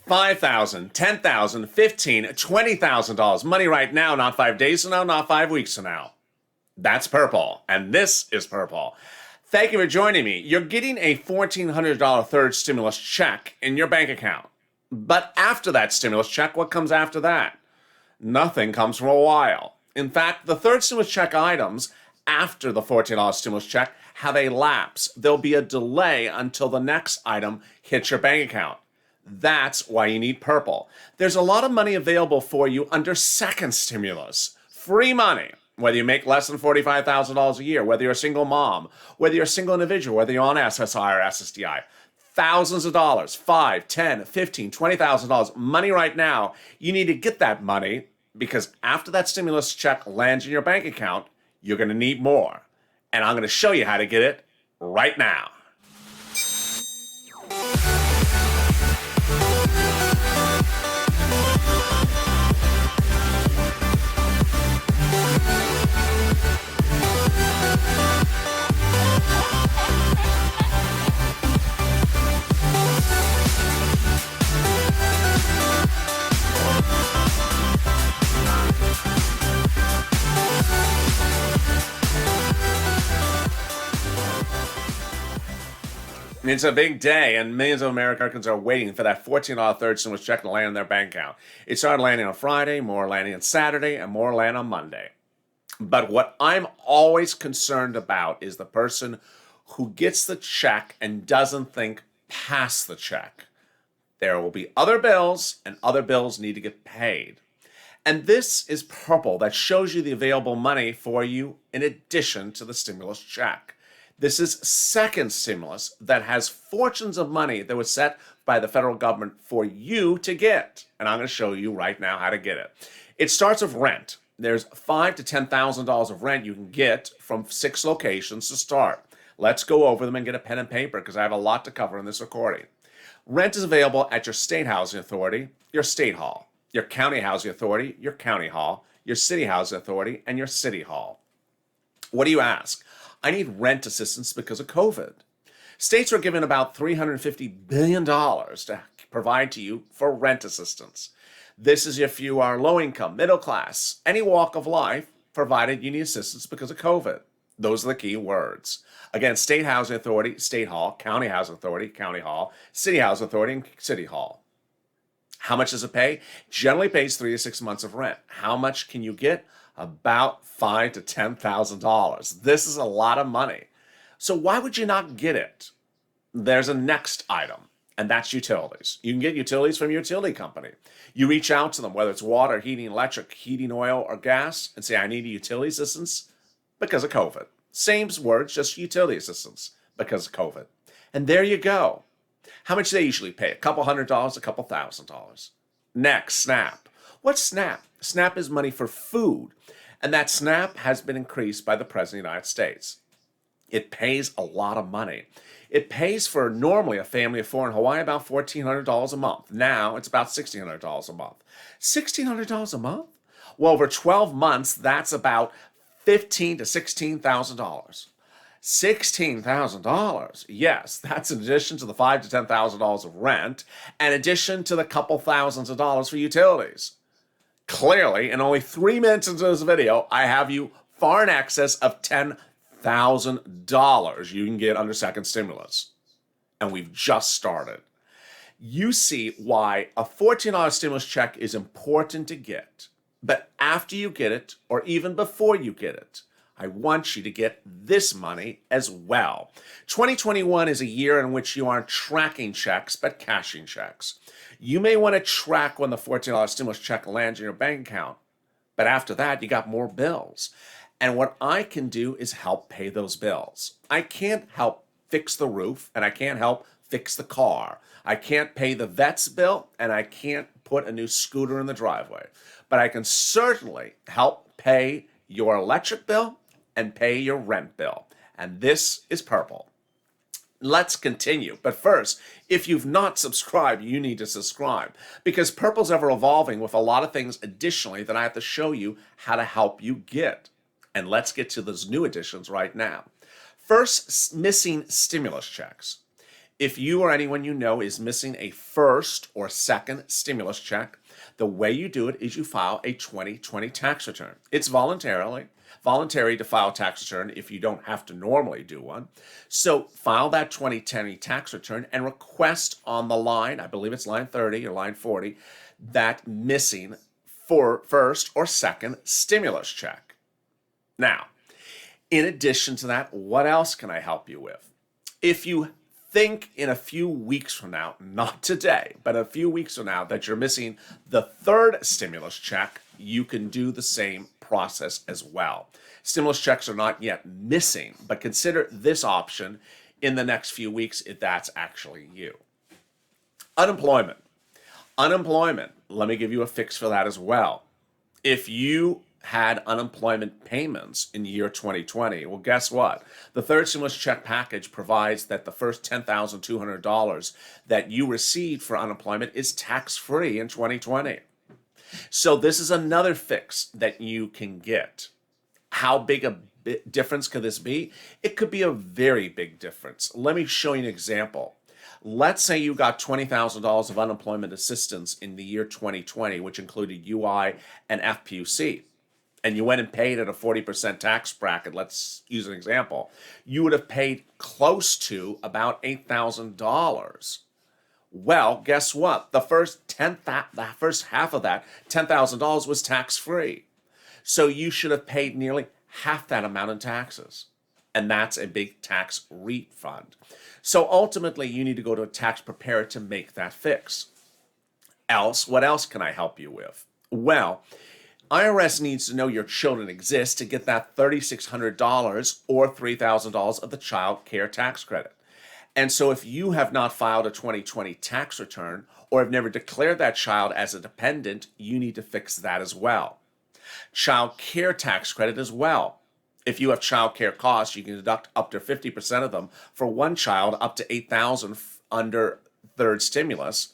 $5,000, $10,000, $15,000, $20,000. Money right now, not 5 days from now, not 5 weeks from now. That's purple, and this is purple. Thank you for joining me. You're getting a $1,400 third stimulus check in your bank account. But after that stimulus check, what comes after that? Nothing comes for a while. In fact, the third stimulus check items after the $14 stimulus check have a lapse. There'll be a delay until the next item hits your bank account. That's why you need purple. There's a lot of money available for you under second stimulus. Free money. Whether you make less than $45,000 a year, whether you're a single mom, whether you're a single individual, whether you're on SSI or SSDI. Thousands of dollars, $5, $10, $15, $20,000 money right now. You need to get that money because after that stimulus check lands in your bank account, you're going to need more. And I'm going to show you how to get it right now. It's a big day, and millions of Americans are waiting for that $14 third stimulus check to land in their bank account. It started landing on Friday, more landing on Saturday, and more land on Monday. But what I'm always concerned about is the person who gets the check and doesn't think past the check. There will be other bills, and other bills need to get paid. And this is purple that shows you the available money for you in addition to the stimulus check. This is second stimulus that has fortunes of money that was set by the federal government for you to get. And I'm going to show you right now how to get it. It starts with rent. There's $5,000 to $10,000 of rent you can get from 6 locations to start. Let's go over them and get a pen and paper because I have a lot to cover in this recording. Rent is available at your state housing authority, your state hall, your county housing authority, your county hall, your city housing authority, and your city hall. What do you ask? I need rent assistance because of COVID. States are given about $350 billion to provide to you for rent assistance. This is if you are low income, middle class, any walk of life, provided you need assistance because of COVID. Those are the key words. Again, state housing authority, state hall, county housing authority, county hall, city housing authority, and city hall. How much does it pay? Generally pays 3 to 6 months of rent. How much can you get? About $5,000 to $10,000. This is a lot of money. So why would you not get it? There's a next item, and that's utilities. You can get utilities from your utility company. You reach out to them, whether it's water, heating, electric, heating, oil, or gas, and say, I need a utility assistance because of COVID. Same words, just utility assistance because of COVID. And there you go. How much do they usually pay? A couple $100, a couple $1,000. Next, SNAP. What's SNAP? SNAP is money for food, and that SNAP has been increased by the President of the United States. It pays a lot of money. It pays for normally a family of 4 in Hawaii about $1,400 a month. Now it's about $1,600 a month. $1,600 a month? Well, over 12 months, that's about $15,000 to $16,000. $16,000. Yes, that's in addition to the $5,000 to $10,000 of rent, and addition to the couple thousands of dollars for utilities. Clearly, in only 3 minutes into this video, I have you far in excess of $10,000 you can get under second stimulus. And we've just started. You see why a $14 stimulus check is important to get. But after you get it, or even before you get it, I want you to get this money as well. 2021 is a year in which you aren't tracking checks, but cashing checks. You may want to track when the $14 stimulus check lands in your bank account, but after that, you got more bills. And what I can do is help pay those bills. I can't help fix the roof, and I can't help fix the car. I can't pay the vet's bill, and I can't put a new scooter in the driveway. But I can certainly help pay your electric bill and pay your rent bill. And this is purple. Let's continue. But first, if you've not subscribed, you need to subscribe because purple's ever evolving with a lot of things additionally that I have to show you how to help you get. And let's get to those new additions right now. First, missing stimulus checks. If you or anyone you know is missing a first or second stimulus check, the way you do it is you file a 2020 tax return. It's voluntary to file a tax return if you don't have to normally do one. So file that 2020 tax return and request on the line, I believe it's line 30 or line 40, that missing for first or second stimulus check. Now, in addition to that, what else can I help you with? If you think in a few weeks from now, not today, but a few weeks from now, that you're missing the third stimulus check, you can do the same process as well. Stimulus checks are not yet missing, but consider this option in the next few weeks if that's actually you. Unemployment. Let me give you a fix for that as well. If you had unemployment payments in the year 2020, well, guess what? The third stimulus check package provides that the first $10,200 that you received for unemployment is tax-free in 2020. So this is another fix that you can get. How big a difference could this be? It could be a very big difference. Let me show you an example. Let's say you got $20,000 of unemployment assistance in the year 2020, which included UI and FPUC, and you went and paid at a 40% tax bracket. Let's use an example. You would have paid close to about $8,000. Well, guess what? The first half of that, $10,000 was tax-free. So you should have paid nearly half that amount in taxes. And that's a big tax refund. So ultimately, you need to go to a tax preparer to make that fix. What else can I help you with? Well, IRS needs to know your children exist to get that $3,600 or $3,000 of the child care tax credit. And so if you have not filed a 2020 tax return or have never declared that child as a dependent, you need to fix that as well. Child care tax credit as well. If you have child care costs, you can deduct up to 50% of them for one child, up to $8,000 under third stimulus,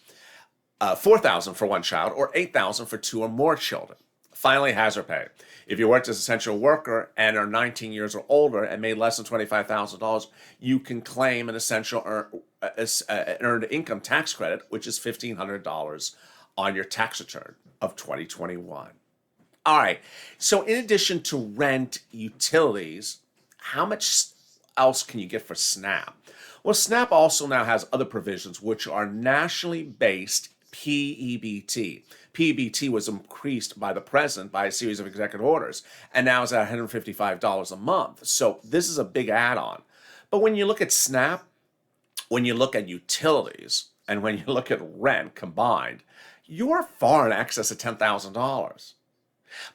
$4,000 for one child, or $8,000 for two or more children. Finally, hazard pay. If you worked as an essential worker and are 19 years or older and made less than $25,000, you can claim an essential earned income tax credit, which is $1,500 on your tax return of 2021. All right, so in addition to rent, utilities, how much else can you get for SNAP? Well, SNAP also now has other provisions which are nationally based PEBT. PEBT was increased by the president by a series of executive orders and now is at $155 a month. So this is a big add-on. But when you look at SNAP, when you look at utilities, and when you look at rent combined, you're far in excess of $10,000.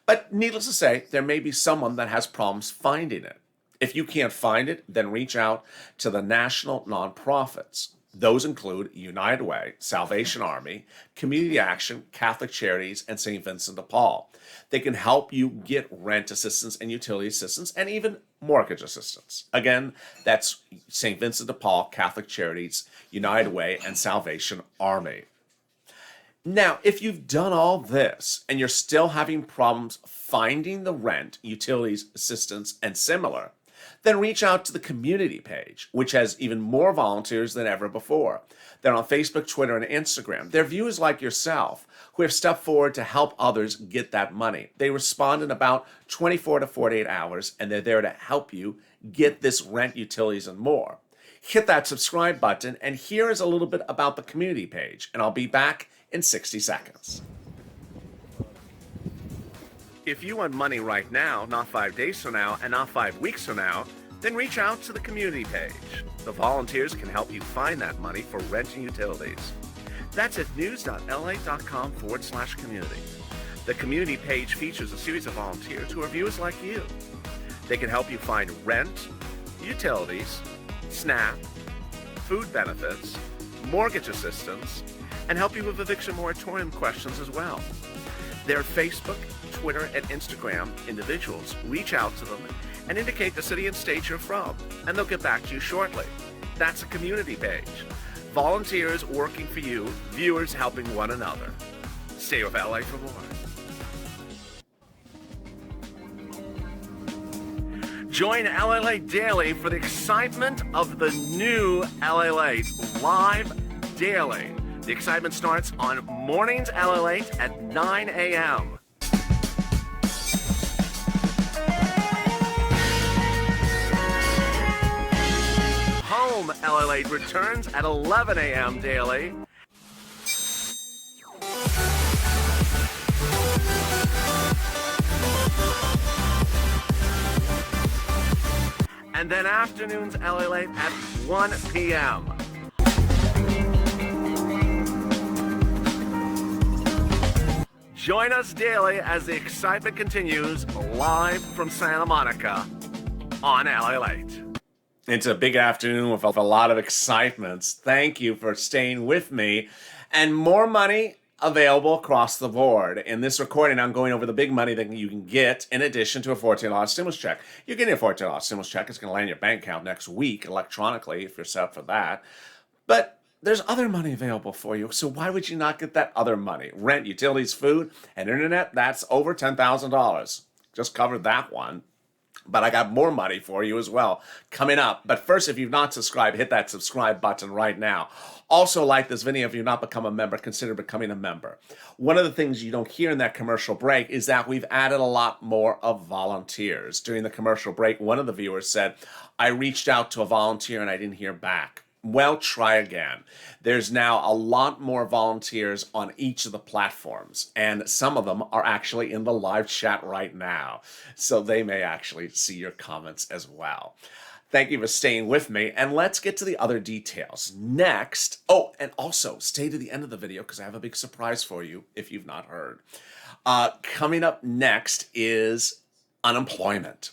But needless to say, there may be someone that has problems finding it. If you can't find it, then reach out to the national nonprofits. Those include United Way, Salvation Army, Community Action, Catholic Charities, and St. Vincent de Paul. They can help you get rent assistance and utility assistance and even mortgage assistance. Again, that's St. Vincent de Paul, Catholic Charities, United Way, and Salvation Army. Now, if you've done all this and you're still having problems finding the rent, utilities, assistance, and similar, then reach out to the community page, which has even more volunteers than ever before. They're on Facebook, Twitter, and Instagram. They're viewers like yourself who have stepped forward to help others get that money. They respond in about 24 to 48 hours, and they're there to help you get this rent, utilities, and more. Hit that subscribe button, and here is a little bit about the community page, and I'll be back in 60 seconds. If you want money right now, not 5 days from now, and not 5 weeks from now, then reach out to the community page. The volunteers can help you find that money for rent and utilities. That's at news.la.com/community. The community page features a series of volunteers who are viewers like you. They can help you find rent, utilities, SNAP, food benefits, mortgage assistance, and help you with eviction moratorium questions as well. Their Facebook, Twitter, and Instagram individuals. Reach out to them and indicate the city and state you're from, and they'll get back to you shortly. That's a community page. Volunteers working for you, viewers helping one another. Stay with LA for more. Join LALATE daily for the excitement of the new LALATE live daily. The excitement starts on mornings LALATE at 9 a.m. Home LALATE returns at 11 a.m. daily. And then afternoons LALATE at 1 p.m. Join us daily as the excitement continues live from Santa Monica on LALATE. It's a big afternoon with a lot of excitements. Thank you for staying with me. And more money available across the board. In this recording, I'm going over the big money that you can get in addition to a $14 stimulus check. You're getting a $14 stimulus check. It's going to land in your bank account next week electronically if you're set up for that. But there's other money available for you. So why would you not get that other money? Rent, utilities, food, and internet, that's over $10,000. Just covered that one. But I got more money for you as well coming up. But first, if you've not subscribed, hit that subscribe button right now. Also, like this video. If you've not become a member, consider becoming a member. One of the things you don't hear in that commercial break is that we've added a lot more of volunteers. During the commercial break, one of the viewers said, I reached out to a volunteer and I didn't hear back. Well, try again. There's now a lot more volunteers on each of the platforms, and some of them are actually in the live chat right now, so they may actually see your comments as well. Thank you for staying with me, and let's get to the other details. Next, oh, and also stay to the end of the video because I have a big surprise for you if you've not heard. Coming up next is unemployment.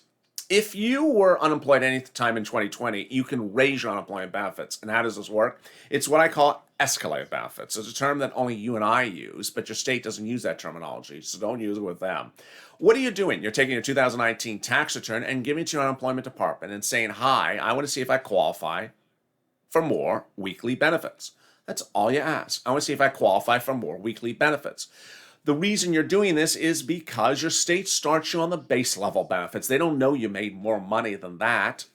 If you were unemployed any time in 2020, you can raise your unemployment benefits. And how does this work? It's what I call escalated benefits. It's a term that only you and I use, but your state doesn't use that terminology, so don't use it with them. What are you doing? You're taking your 2019 tax return and giving it to your unemployment department and saying, hi, I want to see if I qualify for more weekly benefits. That's all you ask. I want to see if I qualify for more weekly benefits. The reason you're doing this is because your state starts you on the base level benefits. They don't know you made more money than that.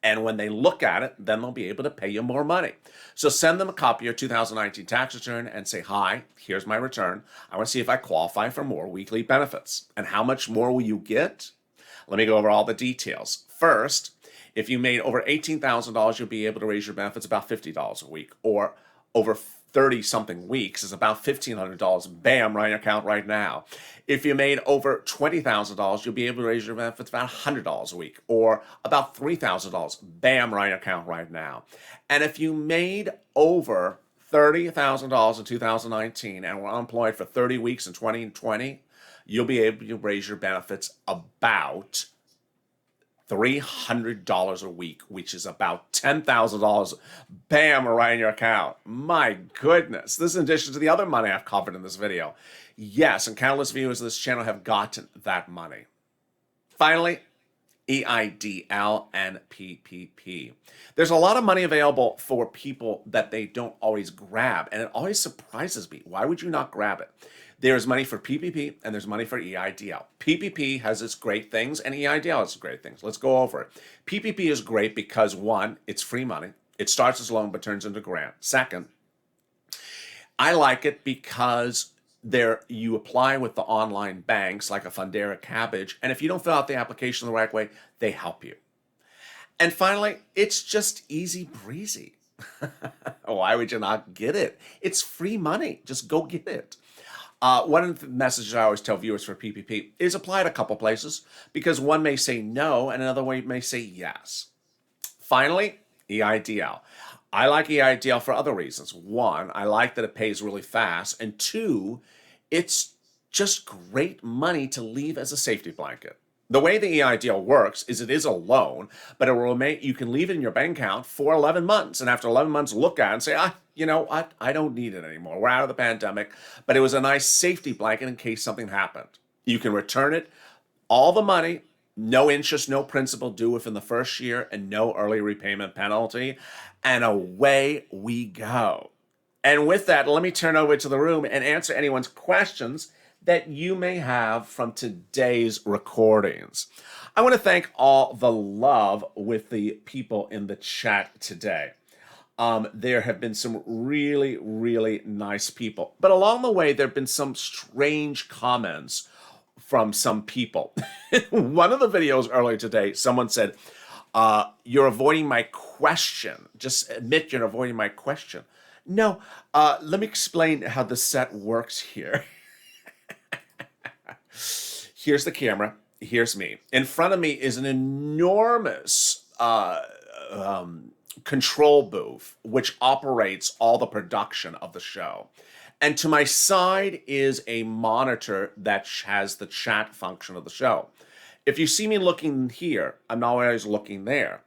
And when they look at it, then they'll be able to pay you more money. So send them a copy of your 2019 tax return and say, hi, here's my return. I want to see if I qualify for more weekly benefits. And how much more will you get? Let me go over all the details. First, if you made over $18,000, you'll be able to raise your benefits about $50 a week, or over 30-something weeks is about $1,500. Bam, right in your account right now. If you made over $20,000, you'll be able to raise your benefits about $100 a week, or about $3,000. Bam, right in your account right now. And if you made over $30,000 in 2019 and were unemployed for 30 weeks in 2020, you'll be able to raise your benefits about $300 a week, which is about $10,000. Bam, right in your account. My goodness. This is in addition to the other money I've covered in this video. Yes, and countless viewers of this channel have gotten that money. Finally, EIDL and PPP. There's a lot of money available for people that they don't always grab, and it always surprises me. Why would you not grab it? There's money for PPP and there's money for EIDL. PPP has its great things and EIDL has its great things. Let's go over it. PPP is great because, one, it's free money. It starts as a loan but turns into a grant. Second, I like it because you apply with the online banks like a Fundera Cabbage, and if you don't fill out the application the right way, they help you. And finally, it's just easy breezy. Why would you not get it? It's free money. Just go get it. One of the messages I always tell viewers for PPP is apply it a couple places because one may say no and another one may say yes. Finally, EIDL. I like EIDL for other reasons. One, I like that it pays really fast. And two, it's just great money to leave as a safety blanket. The way the EIDL works is it is a loan, but it will remain, you can leave it in your bank account for 11 months. And after 11 months, look at it and say, you know what? I don't need it anymore. We're out of the pandemic, but it was a nice safety blanket in case something happened. You can return it, all the money, no interest, no principal due within the first year, and no early repayment penalty. And away we go. And with that, let me turn over to the room and answer anyone's questions that you may have from today's recordings. I want to thank all the love with the people in the chat today. There have been some really, really nice people. But along the way, there have been some strange comments from some people. One of the videos earlier today, someone said, you're avoiding my question. Just admit you're avoiding my question. No, let me explain how the set works here. Here's the camera. Here's me. In front of me is an enormous control booth, which operates all the production of the show. And to my side is a monitor that has the chat function of the show. If you see me looking here, I'm not always looking there.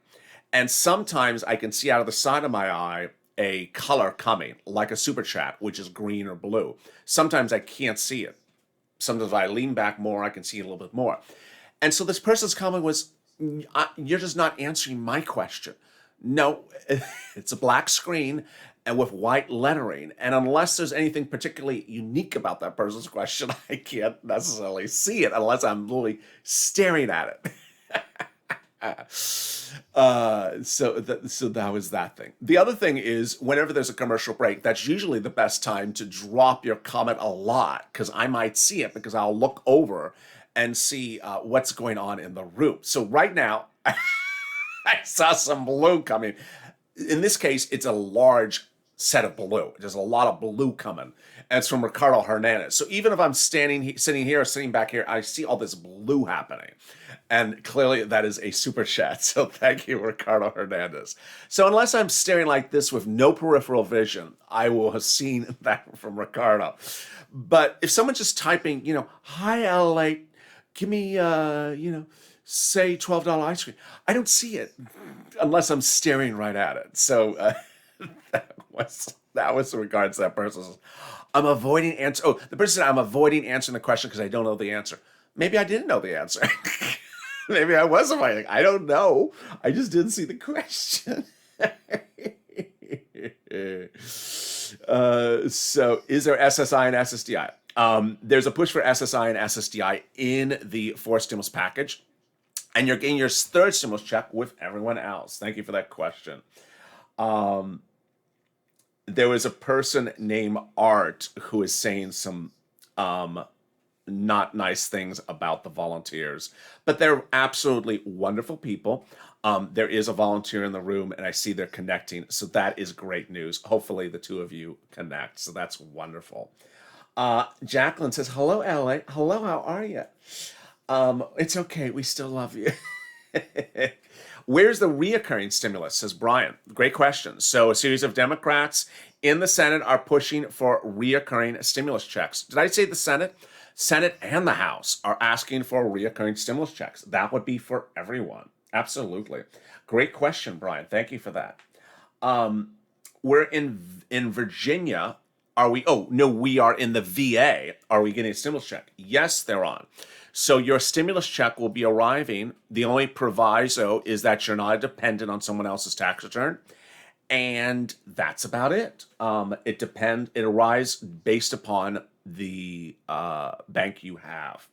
And sometimes I can see out of the side of my eye a color coming, like a super chat, which is green or blue. Sometimes I can't see it. Sometimes if I lean back more, I can see it a little bit more. And so this person's comment was, you're just not answering my question. No, it's a black screen and with white lettering. And unless there's anything particularly unique about that person's question, I can't necessarily see it unless I'm literally staring at it. So that was that thing. The other thing is whenever there's a commercial break, that's usually the best time to drop your comment a lot because I might see it because I'll look over and see what's going on in the room. So right now, I saw some blue coming. In this case, it's a large set of blue. There's a lot of blue coming. And it's from Ricardo Hernandez. So even if I'm sitting here or sitting back here, I see all this blue happening. And clearly that is a super chat. So thank you, Ricardo Hernandez. So unless I'm staring like this with no peripheral vision, I will have seen that from Ricardo. But if someone's just typing, hi, LALATE, give me, say $12 ice cream. I don't see it unless I'm staring right at it. So that was in regards to that person. I'm avoiding answer. Oh, the person said I'm avoiding answering the question because I don't know the answer. Maybe I didn't know the answer. Maybe I was avoiding. I don't know. I just didn't see the question. So is there SSI and SSDI? There's a push for SSI and SSDI in the fourth stimulus package. And you're getting your third stimulus check with everyone else. Thank you for that question. There was a person named Art who is saying some not nice things about the volunteers, but they're absolutely wonderful people. There is a volunteer in the room, and I see they're connecting, so that is great news. Hopefully the two of you connect, so that's wonderful. Jacqueline says, hello, LA. Hello, how are you? It's okay. We still love you. Where's the reoccurring stimulus, says Brian. Great question. So a series of Democrats in the Senate are pushing for reoccurring stimulus checks. Did I say the Senate? Senate and the House are asking for reoccurring stimulus checks. That would be for everyone. Absolutely. Great question, Brian. Thank you for that. We're in Virginia. Are we? Oh, no, we are in the VA. Are we getting a stimulus check? Yes, they're on. So your stimulus check will be arriving. The only proviso is that you're not dependent on someone else's tax return. And that's about it. It arrives based upon the bank you have.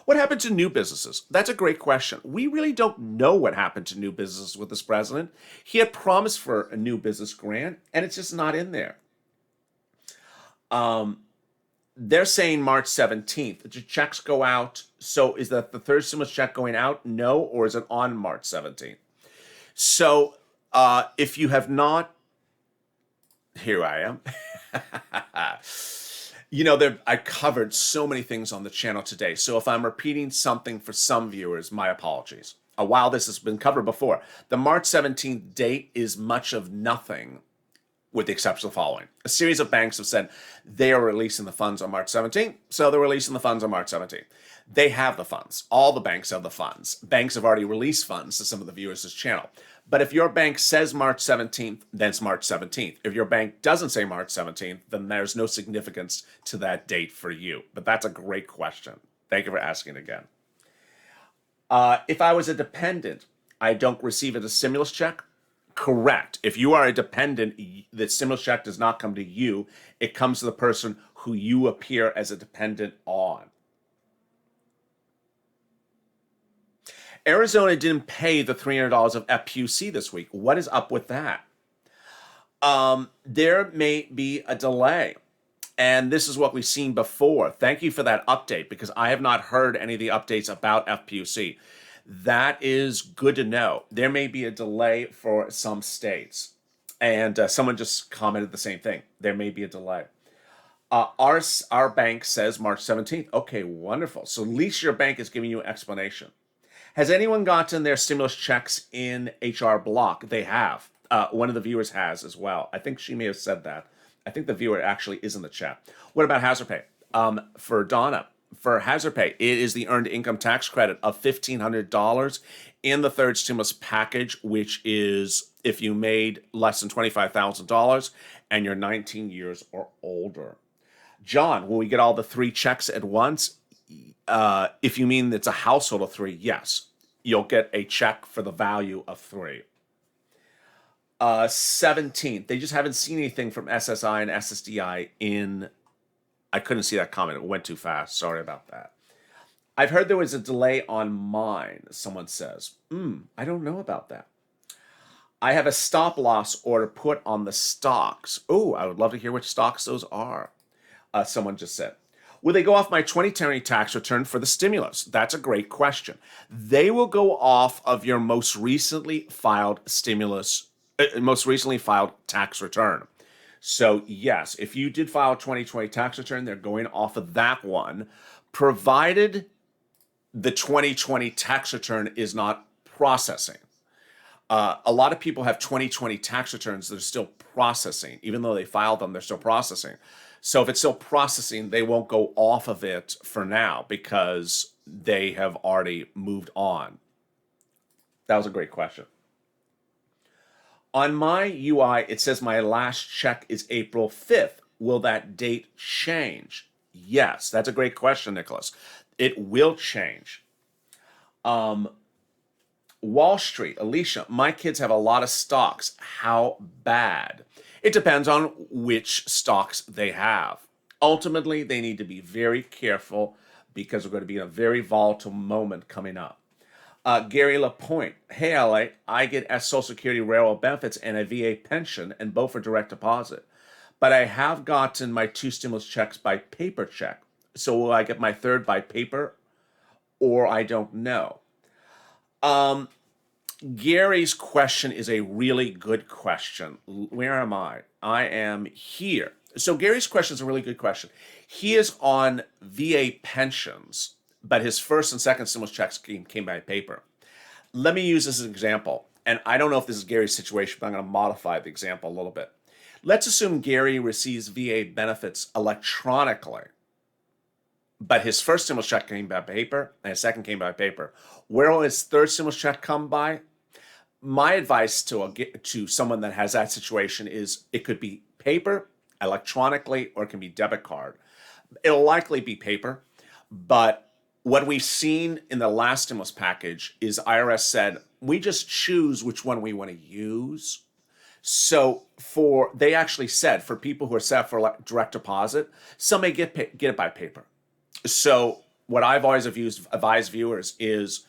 What happened to new businesses? That's a great question. We really don't know what happened to new businesses with this president. He had promised for a new business grant, and it's just not in there. They're saying March 17th. The checks go out. So is that the third stimulus check going out? No, or is it on March 17th? So if you have not, here I am. I covered so many things on the channel today. So if I'm repeating something for some viewers, my apologies. While this has been covered before, the March 17th date is much of nothing with the exception of the following. A series of banks have said they are releasing the funds on March 17th, so they're releasing the funds on March 17th. They have the funds. All the banks have the funds. Banks have already released funds to some of the viewers of this channel. But if your bank says March 17th, then it's March 17th. If your bank doesn't say March 17th, then there's no significance to that date for you. But that's a great question. Thank you for asking again. If I was a dependent, I don't receive a stimulus check. Correct. If you are a dependent, the stimulus check does not come to you. It comes to the person who you appear as a dependent on. Arizona didn't pay the $300 of FPUC this week. What is up with that? There may be a delay. And this is what we've seen before. Thank you for that update, because I have not heard any of the updates about FPUC. That is good to know. There may be a delay for some states. And someone just commented the same thing. There may be a delay. Our bank says March 17th. Okay, wonderful. So at least your bank is giving you an explanation. Has anyone gotten their stimulus checks in HR Block? They have. One of the viewers has as well. I think she may have said that. I think the viewer actually is in the chat. What about Hazard Pay? For Donna, for Hazard Pay, it is the earned income tax credit of $1,500 in the third stimulus package, which is if you made less than $25,000 and you're 19 years or older. John, will we get all the 3 checks at once? If you mean it's a household of 3, yes. You'll get a check for the value of 3. 17th, they just haven't seen anything from SSI and SSDI in... I couldn't see that comment. It went too fast. Sorry about that. I've heard there was a delay on mine, someone says. I don't know about that. I have a stop loss order put on the stocks. Oh, I would love to hear which stocks those are. Someone just said. Will they go off my 2020 tax return for the stimulus? That's a great question. They will go off of your most recently filed tax return. So yes, if you did file a 2020 tax return, they're going off of that one, provided the 2020 tax return is not processing. A lot of people have 2020 tax returns that are still processing. Even though they filed them, they're still processing. So if it's still processing, they won't go off of it for now because they have already moved on. That was a great question. On my UI, it says my last check is April 5th. Will that date change? Yes, that's a great question, Nicholas. It will change. Wall Street, Alicia, my kids have a lot of stocks. How bad? It depends on which stocks they have. Ultimately, they need to be very careful because we're going to be in a very volatile moment coming up. Gary Lapointe, hey LA, I get Social Security railroad benefits and a VA pension, and both are direct deposit. But I have gotten my 2 stimulus checks by paper check. So will I get my third by paper, or I don't know? Gary's question is a really good question. Where am I? I am here. So Gary's question is a really good question. He is on VA pensions, but his first and second stimulus checks came by paper. Let me use this as an example. And I don't know if this is Gary's situation, but I'm going to modify the example a little bit. Let's assume Gary receives VA benefits electronically, but his first stimulus check came by paper and his second came by paper. Where will his third stimulus check come by? My advice to someone that has that situation is it could be paper, electronically, or it can be debit card. It'll likely be paper, but what we've seen in the last stimulus package is IRS said, we just choose which one we want to use. So they actually said for people who are set for direct deposit, some may get it by paper. So what I've always advised viewers is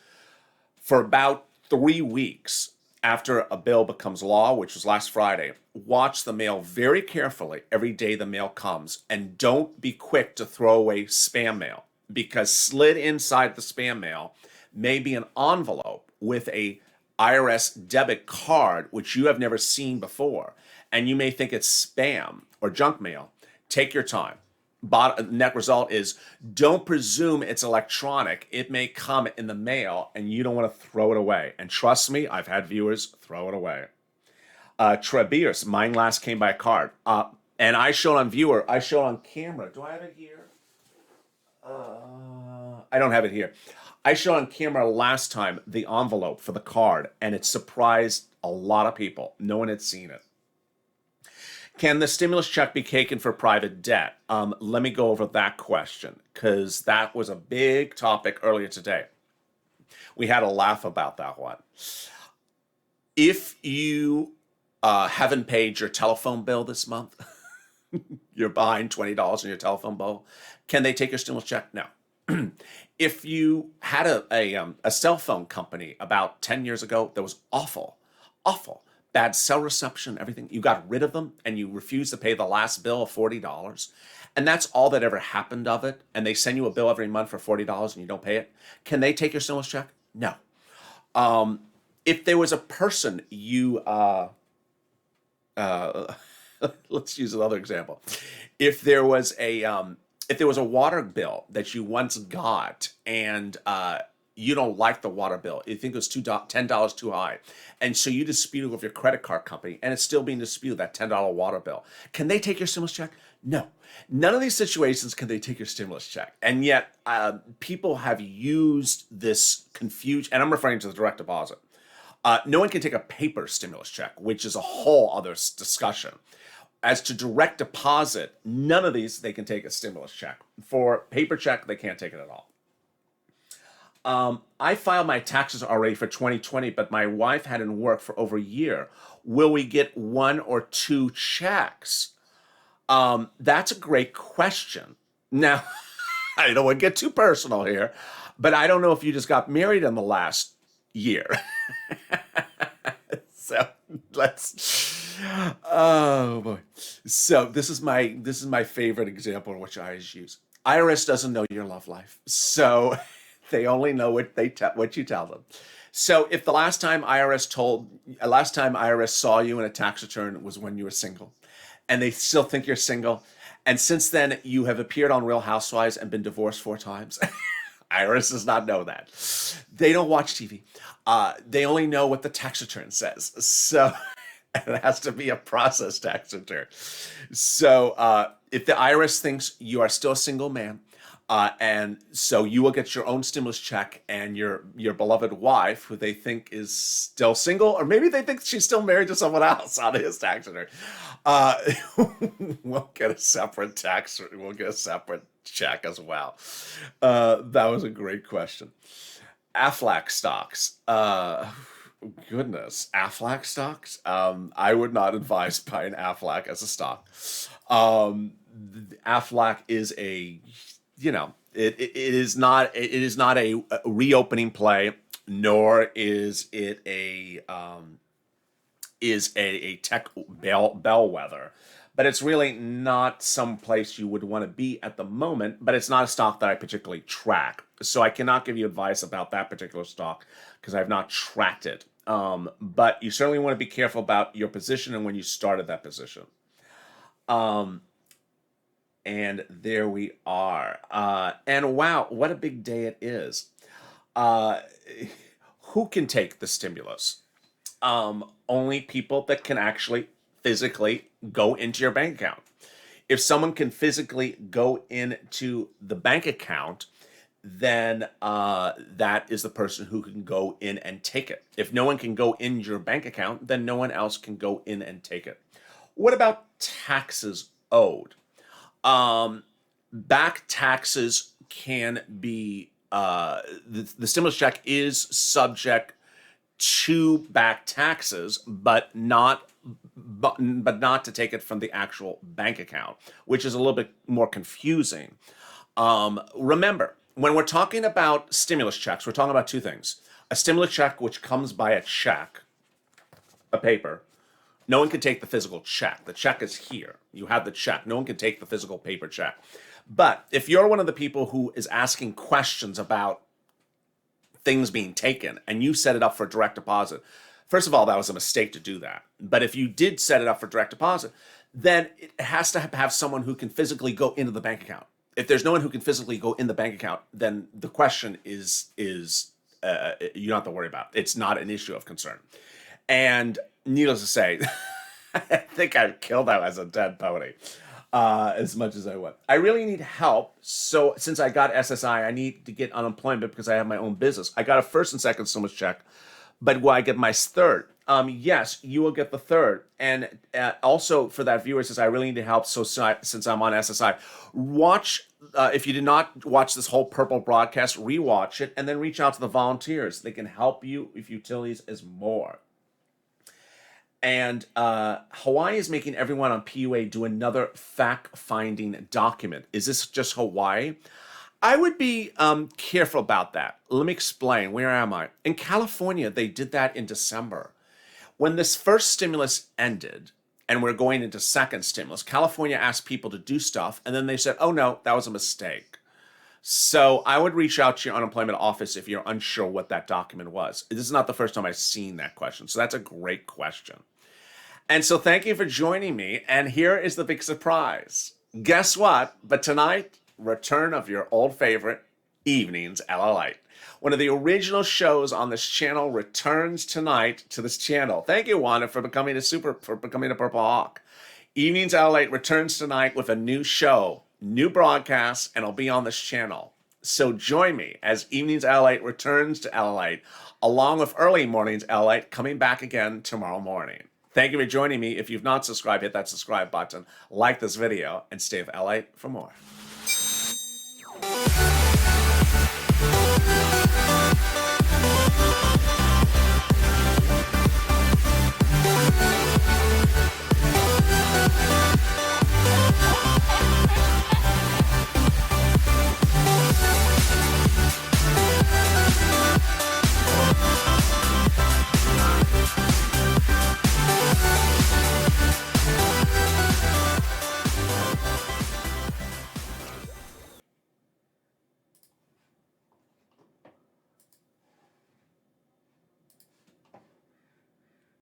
for about 3 weeks after a bill becomes law, which was last Friday, watch the mail very carefully every day the mail comes, and don't be quick to throw away spam mail, because slid inside the spam mail may be an envelope with a IRS debit card, which you have never seen before, and you may think it's spam or junk mail. Take your time. Net result is don't presume it's electronic. It may come in the mail and you don't want to throw it away. And trust me, I've had viewers throw it away. Trebiers, mine last came by card. And I showed on viewer, I showed on camera. Do I have it here? I don't have it here. I showed on camera last time the envelope for the card, and it surprised a lot of people. No one had seen it. Can the stimulus check be taken for private debt? Let me go over that question, because that was a big topic earlier today. We had a laugh about that one. If you haven't paid your telephone bill this month, you're behind $20 on your telephone bill, can they take your stimulus check? No. If you had a cell phone company about 10 years ago that was awful, awful, bad cell reception, everything, you got rid of them and you refused to pay the last bill of $40, and that's all that ever happened of it, and they send you a bill every month for $40 and you don't pay it, can they take your stimulus check? No. If there was a person let's use another example. If there was a water bill that you once got, and you don't like the water bill, you think it was $10 too high, and so you dispute it with your credit card company, and it's still being disputed, that $10 water bill, can they take your stimulus check? No. None of these situations can they take your stimulus check. And yet people have used this confusion, and I'm referring to the direct deposit. No one can take a paper stimulus check, which is a whole other discussion. As to direct deposit, none of these, they can take a stimulus check. For paper check, they can't take it at all. I filed my taxes already for 2020, but my wife hadn't worked for over a year. Will we get 1 or 2 checks? That's a great question. Now, I don't want to get too personal here, but I don't know if you just got married in the last year. So oh boy. So this is my favorite example in which I use. IRS doesn't know your love life, so they only know what you tell them. So if the last time IRS saw you in a tax return was when you were single, and they still think you're single, and since then you have appeared on Real Housewives and been divorced 4 times, IRS does not know that. They don't watch TV. They only know what the tax return says. So it has to be a processed tax return. So if the IRS thinks you are still a single man, and so you will get your own stimulus check, and your beloved wife, who they think is still single, or maybe they think she's still married to someone else on his tax return, we'll get a separate check as well. That was a great question. Aflac stocks. Goodness, Aflac stocks. I would not advise buying Aflac as a stock. Aflac is it is not a reopening play, nor is it a tech bellwether. But it's really not some place you would want to be at the moment, but it's not a stock that I particularly track. So I cannot give you advice about that particular stock because I've not tracked it. But you certainly want to be careful about your position and when you started that position. And there we are. And wow, what a big day it is. Who can take the stimulus? Only people that can actually physically go into your bank account. If someone can physically go into the bank account, then that is the person who can go in and take it. If no one can go in your bank account, then no one else can go in and take it. What about taxes owed? Back taxes can be, the stimulus check is subject to back taxes, but not to take it from the actual bank account, which is a little bit more confusing. Remember, when we're talking about stimulus checks, we're talking about 2 things. A stimulus check, which comes by a check, a paper. No one can take the physical check. The check is here. You have the check. No one can take the physical paper check. But if you're one of the people who is asking questions about things being taken and you set it up for direct deposit, first of all, that was a mistake to do that. But if you did set it up for direct deposit, then it has to have someone who can physically go into the bank account. If there's no one who can physically go in the bank account, then the question is you don't have to worry about it. It's not an issue of concern. And needless to say, I think I've killed that as a dead pony as much as I want. I really need help. So since I got SSI, I need to get unemployment because I have my own business. I got a first and second stimulus check, but will I get my third? Yes, you will get the third. And also for that viewer says, I really need help. So since I'm on SSI, watch, if you did not watch this whole purple broadcast, rewatch it and then reach out to the volunteers. They can help you if utilities is more. And Hawaii is making everyone on PUA do another fact-finding document. Is this just Hawaii? I would be careful about that. Let me explain. Where am I? In California, they did that in December. When this first stimulus ended and we're going into second stimulus, California asked people to do stuff, and then they said, oh no, that was a mistake. So I would reach out to your unemployment office if you're unsure what that document was. This is not the first time I've seen that question, so that's a great question. And so thank you for joining me, and here is the big surprise. Guess what? But tonight, return of your old favorite, Evenings LALATE. One of the original shows on this channel returns tonight to this channel. Thank you, Wanda, for becoming a Purple Hawk. Evenings LALATE returns tonight with a new show, new broadcast, and it'll be on this channel. So join me as Evenings LALATE returns to LALATE, along with Early Mornings LALATE coming back again tomorrow morning. Thank you for joining me. If you've not subscribed, hit that subscribe button, like this video, and stay with LALATE for more.